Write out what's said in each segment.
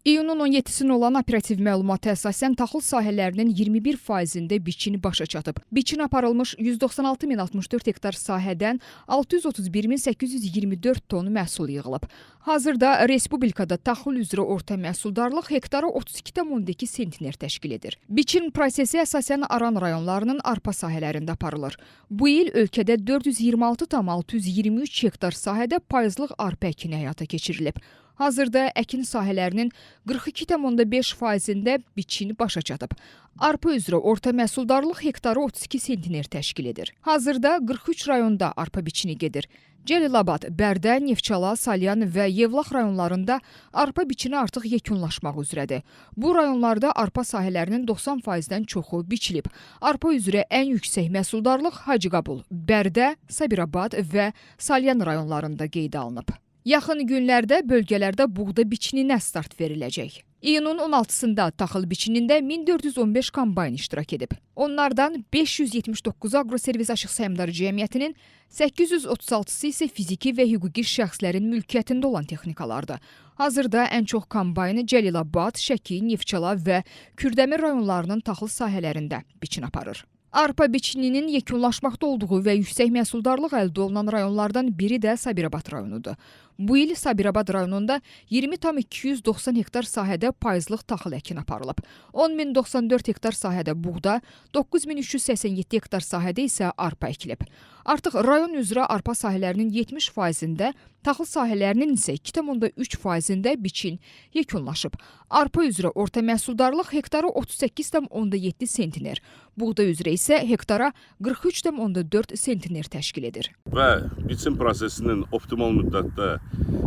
İyunun 17-sində olan operativ məlumata əsasən taxıl sahələrinin 21%-də biçin başa çatıb. Biçin aparılmış 196.064 hektar sahədən 631.824 ton məhsul yığılıb. Hazırda respublikada taxıl üzrə orta məhsuldarlıq hektara 32,2 sentner təşkil edir. Biçin prosesi əsasən Aran rayonlarının arpa sahələrində aparılır. Bu il ölkədə 426,623 hektar sahədə payızlıq arpa əkini həyata keçirilib. Hazırda əkin sahələrinin 42,5%-də biçin başa çatıb. Arpa üzrə orta məhsuldarlıq hektarı 32 sentner təşkil edir. Hazırda 43 rayonda arpa biçini gedir. Cəlilabad, Bərdə, Neftçala, Salyan və Yevlax rayonlarında arpa biçini artıq yekunlaşmaq üzrədir. Bu rayonlarda arpa sahələrinin 90%-dən çoxu biçilib. Arpa üzrə ən yüksək məhsuldarlıq Hacıqabul, Bərdə, Sabirabad və Salyan rayonlarında qeydə alınıb. Yaxın günlərdə bölgələrdə buğda biçininə start veriləcək. İyunun 16-sında taxıl biçinində 1415 kombayn iştirak edib. Onlardan 579 Agroservis Açıq Səhmdar Cəmiyyətinin, 836-sı isə fiziki və hüquqi şəxslərin mülkiyyətində olan texnikalardır. Hazırda ən çox kombaynı Cəlilabad, Şəki, Neftçala və Kürdəmir rayonlarının taxıl sahələrində biçin aparır. Arpa biçininin yekunlaşmaqda olduğu və yüksək məhsuldarlıq əldə olunan rayonlardan biri də Sabirabad rayonudur. Bu il Sabirabad rayonunda 20,290 hektar sahədə payızlıq taxıl əkini aparılıb. 10.094 hektar sahədə buğda, 9.387 hektar sahədə isə arpa əkilib. Artıq rayon üzrə arpa sahələrinin 70%-də, taxıl sahələrinin isə 2,3%-də biçin yekunlaşıb. Arpa üzrə orta məhsuldarlıq hektarı 38,7 sentner, buğda üzrə isə hektara 43,4 sentner təşkil edir. Və biçin prosesinin optimal müddətdə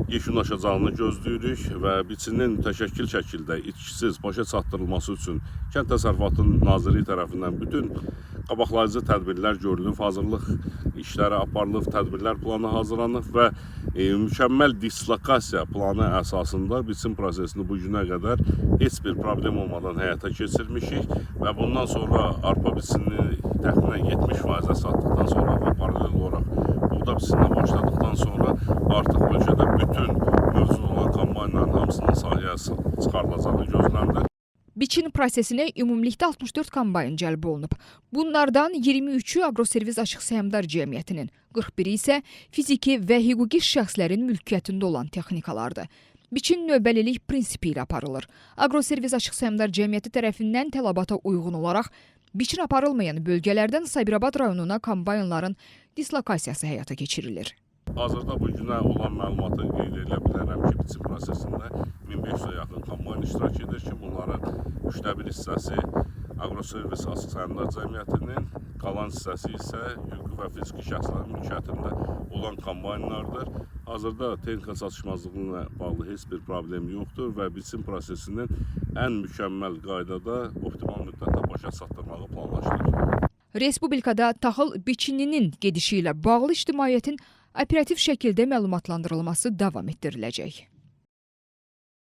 yekunlaşacağını gözləyirik və biçinin təşəkkül şəkildə itkisiz başa çatdırılması üçün Kənd Təsərrüfatı Nazirliyi tərəfindən bütün qabaqlayıcı tədbirlər görülüb, hazırlıq işləri aparılıb, tədbirlər planı hazırlanıb və mükəmməl dislokasiya planı əsasında biçin prosesini bu günə qədər heç bir problem olmadan həyata keçirmişik və bundan sonra arpa biçinini təxminən 70%-ə satdıqdan sonra və paralel olaraq buğda biçininə başladıqdan sonra artıq ölkədə bütün mövcud olan kombaynların hamısının sahəyə çıxarılacağı gözlənilir. Biçin prosesinə ümumilikdə 64 kombayn cəlb olunub. Bunlardan 23-ü Agroservis Açıq Səhmdar Cəmiyyətinin, 41-i isə fiziki və hüquqi şəxslərin mülkiyyətində olan texnikalardır. Biçin növbəlilik prinsipi ilə aparılır. Agroservis Açıq Səhmdar Cəmiyyəti tərəfindən tələbata uyğun olaraq biçin aparılmayan bölgələrdən Sabirabad rayonuna kombaynların dislokasiyası həyata keçirilir. Hazırda bu günə olan məlumatı qeyd edə bilərəm ki, biçin prosesində 1500-ə yaxın kombayn iştirak edir ki, bunların 1/3 hissəsi Agroservis Açıq Səhmdar Cəmiyyətinin, qalan hissəsi isə hüquqi və fiziki şəxslərin mülkiyyətində olan kombaynlardır. Hazırda texnika çatışmazlığı ilə bağlı heç bir problem yoxdur və biçin prosesinin ən mükəmməl qaydada optimal müddətdə başa çatdırmağı planlaşdırır. Respublikada taxıl biçininin gedişi ilə bağlı ictimaiyyətin operativ şəkildə məlumatlandırılması davam etdiriləcək.